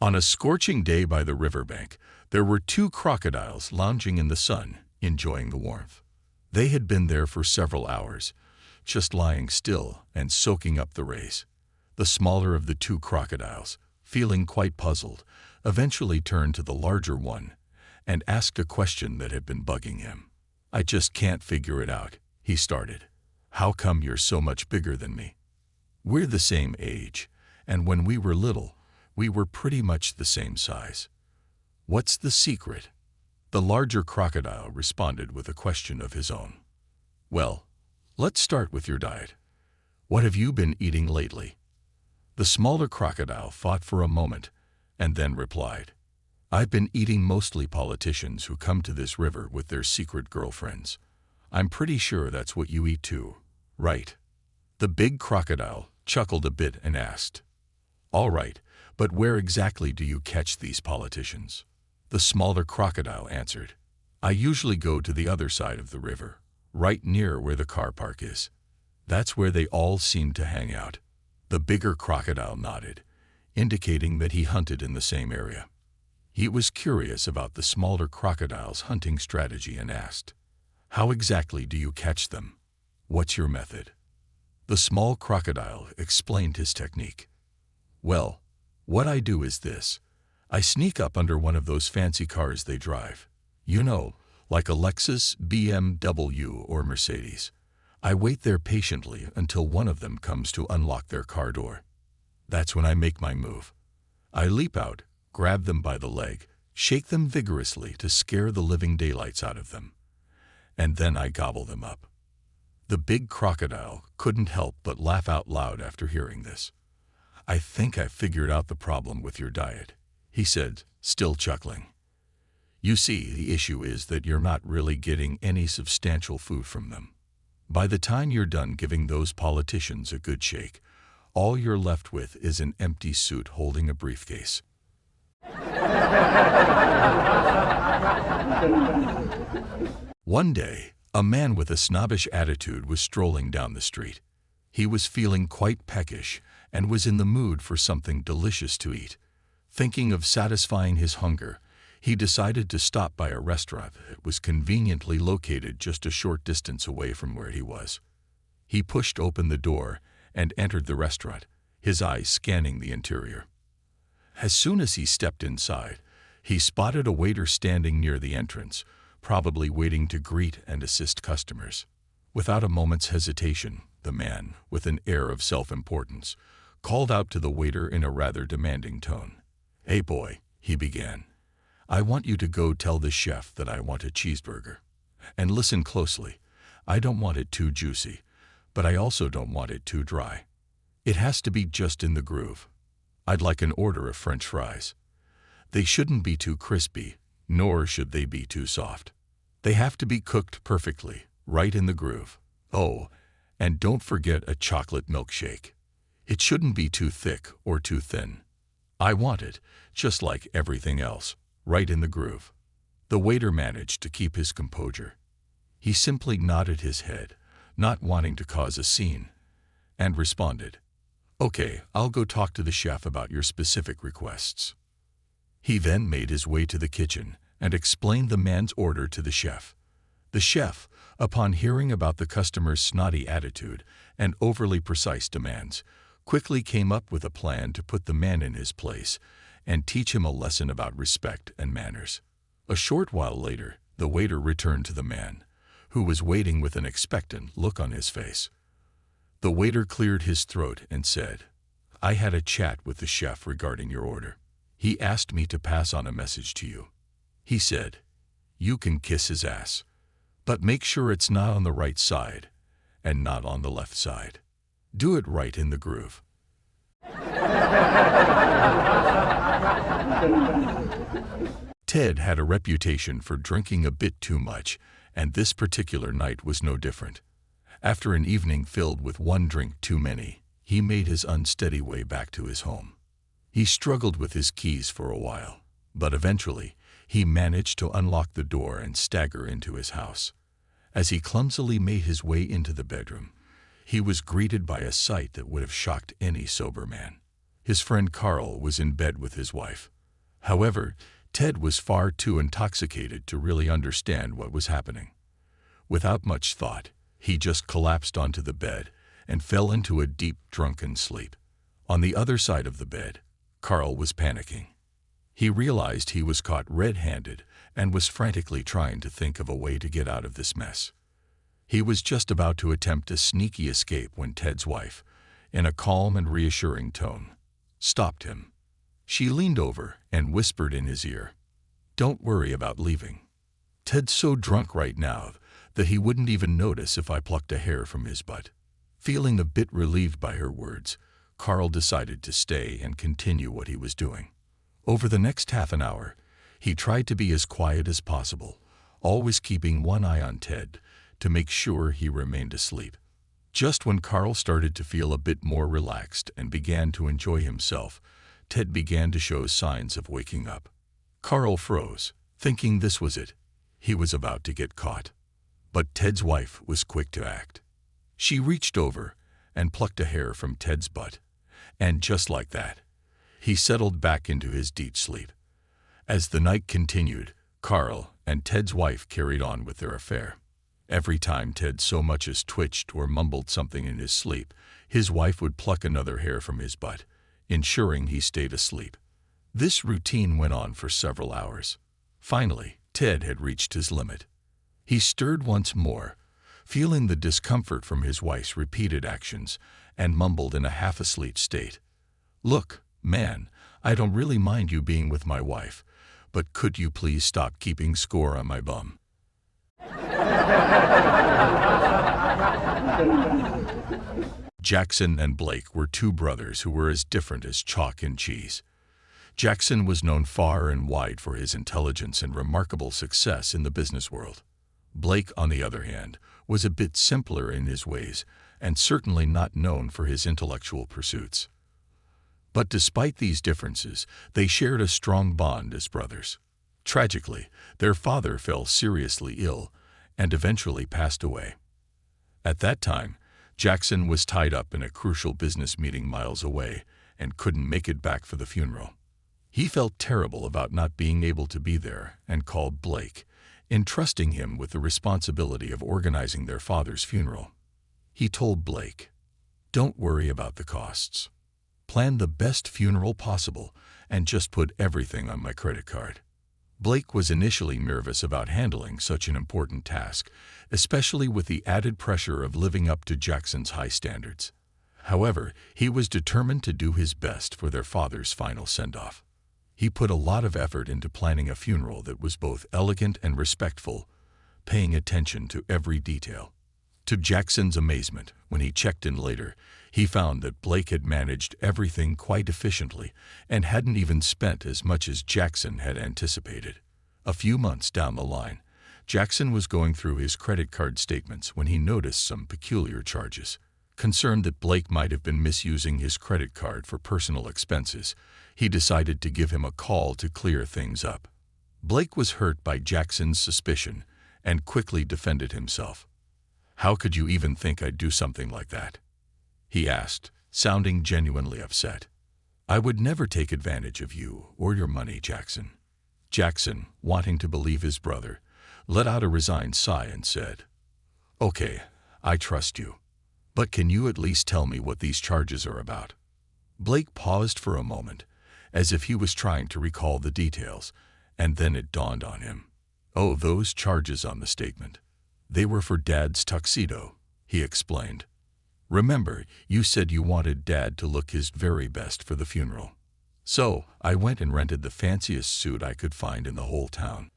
On a scorching day by the riverbank, there were two crocodiles lounging in the sun, enjoying the warmth. They had been there for several hours, just lying still and soaking up the rays. The smaller of the two crocodiles, feeling quite puzzled, eventually turned to the larger one and asked a question that had been bugging him. "I just can't figure it out," he started. "How come you're so much bigger than me? We're the same age, and when we were little, we were pretty much the same size. What's the secret?" The larger crocodile responded with a question of his own. "Well, let's start with your diet. What have you been eating lately?" The smaller crocodile thought for a moment and then replied, "I've been eating mostly politicians who come to this river with their secret girlfriends. I'm pretty sure that's what you eat too, right?" The big crocodile chuckled a bit and asked, "All right, but where exactly do you catch these politicians?" The smaller crocodile answered, "I usually go to the other side of the river, right near where the car park is. That's where they all seem to hang out." The bigger crocodile nodded, indicating that he hunted in the same area. He was curious about the smaller crocodile's hunting strategy and asked, "How exactly do you catch them? What's your method?" The small crocodile explained his technique. "Well, what I do is this. I sneak up under one of those fancy cars they drive. You know, like a Lexus, BMW, or Mercedes. I wait there patiently until one of them comes to unlock their car door. That's when I make my move. I leap out, grab them by the leg, shake them vigorously to scare the living daylights out of them, and then I gobble them up." The big crocodile couldn't help but laugh out loud after hearing this. "I think I've figured out the problem with your diet," he said, still chuckling. "You see, the issue is that you're not really getting any substantial food from them. By the time you're done giving those politicians a good shake, all you're left with is an empty suit holding a briefcase." One day, a man with a snobbish attitude was strolling down the street. He was feeling quite peckish and was in the mood for something delicious to eat. Thinking of satisfying his hunger, he decided to stop by a restaurant that was conveniently located just a short distance away from where he was. He pushed open the door and entered the restaurant, his eyes scanning the interior. As soon as he stepped inside, he spotted a waiter standing near the entrance, probably waiting to greet and assist customers. Without a moment's hesitation, the man, with an air of self-importance, called out to the waiter in a rather demanding tone. "Hey boy," he began, "I want you to go tell the chef that I want a cheeseburger. And listen closely, I don't want it too juicy, but I also don't want it too dry. It has to be just in the groove. I'd like an order of French fries. They shouldn't be too crispy, nor should they be too soft. They have to be cooked perfectly, right in the groove. Oh, and don't forget a chocolate milkshake. It shouldn't be too thick or too thin. I want it, just like everything else, right in the groove." The waiter managed to keep his composure. He simply nodded his head, not wanting to cause a scene, and responded, "Okay, I'll go talk to the chef about your specific requests." He then made his way to the kitchen and explained the man's order to the chef. The chef, upon hearing about the customer's snotty attitude and overly precise demands, quickly came up with a plan to put the man in his place and teach him a lesson about respect and manners. A short while later, the waiter returned to the man, who was waiting with an expectant look on his face. The waiter cleared his throat and said, "I had a chat with the chef regarding your order. He asked me to pass on a message to you. He said, you can kiss his ass, but make sure it's not on the right side and not on the left side. Do it right in the groove." Ted had a reputation for drinking a bit too much, and this particular night was no different. After an evening filled with one drink too many, he made his unsteady way back to his home. He struggled with his keys for a while, but eventually he managed to unlock the door and stagger into his house. As he clumsily made his way into the bedroom, he was greeted by a sight that would have shocked any sober man. His friend Carl was in bed with his wife. However, Ted was far too intoxicated to really understand what was happening. Without much thought, he just collapsed onto the bed and fell into a deep, drunken sleep. On the other side of the bed, Carl was panicking. He realized he was caught red-handed and was frantically trying to think of a way to get out of this mess. He was just about to attempt a sneaky escape when Ted's wife, in a calm and reassuring tone, stopped him. She leaned over and whispered in his ear, "Don't worry about leaving. Ted's so drunk right now that he wouldn't even notice if I plucked a hair from his butt." Feeling a bit relieved by her words, Carl decided to stay and continue what he was doing. Over the next half an hour, he tried to be as quiet as possible, always keeping one eye on Ted to make sure he remained asleep. Just when Carl started to feel a bit more relaxed and began to enjoy himself, Ted began to show signs of waking up. Carl froze, thinking this was it. He was about to get caught. But Ted's wife was quick to act. She reached over and plucked a hair from Ted's butt, and just like that, he settled back into his deep sleep. As the night continued, Carl and Ted's wife carried on with their affair. Every time Ted so much as twitched or mumbled something in his sleep, his wife would pluck another hair from his butt, ensuring he stayed asleep. This routine went on for several hours. Finally, Ted had reached his limit. He stirred once more, feeling the discomfort from his wife's repeated actions, and mumbled in a half-asleep state, "Look, man, I don't really mind you being with my wife, but could you please stop keeping score on my bum?" Jackson and Blake were two brothers who were as different as chalk and cheese. Jackson was known far and wide for his intelligence and remarkable success in the business world. Blake, on the other hand, was a bit simpler in his ways and certainly not known for his intellectual pursuits. But despite these differences, they shared a strong bond as brothers. Tragically, their father fell seriously ill and eventually passed away. At that time, Jackson was tied up in a crucial business meeting miles away and couldn't make it back for the funeral. He felt terrible about not being able to be there and called Blake, entrusting him with the responsibility of organizing their father's funeral. He told Blake, "Don't worry about the costs. Plan the best funeral possible and just put everything on my credit card." Blake was initially nervous about handling such an important task, especially with the added pressure of living up to Jackson's high standards. However, he was determined to do his best for their father's final send-off. He put a lot of effort into planning a funeral that was both elegant and respectful, paying attention to every detail. To Jackson's amazement, when he checked in later, he found that Blake had managed everything quite efficiently and hadn't even spent as much as Jackson had anticipated. A few months down the line, Jackson was going through his credit card statements when he noticed some peculiar charges. Concerned that Blake might have been misusing his credit card for personal expenses, he decided to give him a call to clear things up. Blake was hurt by Jackson's suspicion and quickly defended himself. "How could you even think I'd do something like that?" he asked, sounding genuinely upset. "I would never take advantage of you or your money, Jackson." Jackson, wanting to believe his brother, let out a resigned sigh and said, "Okay, I trust you. But can you at least tell me what these charges are about?" Blake paused for a moment, as if he was trying to recall the details, and then it dawned on him. "Oh, those charges on the statement. They were for Dad's tuxedo," he explained. "Remember, you said you wanted Dad to look his very best for the funeral. So I went and rented the fanciest suit I could find in the whole town."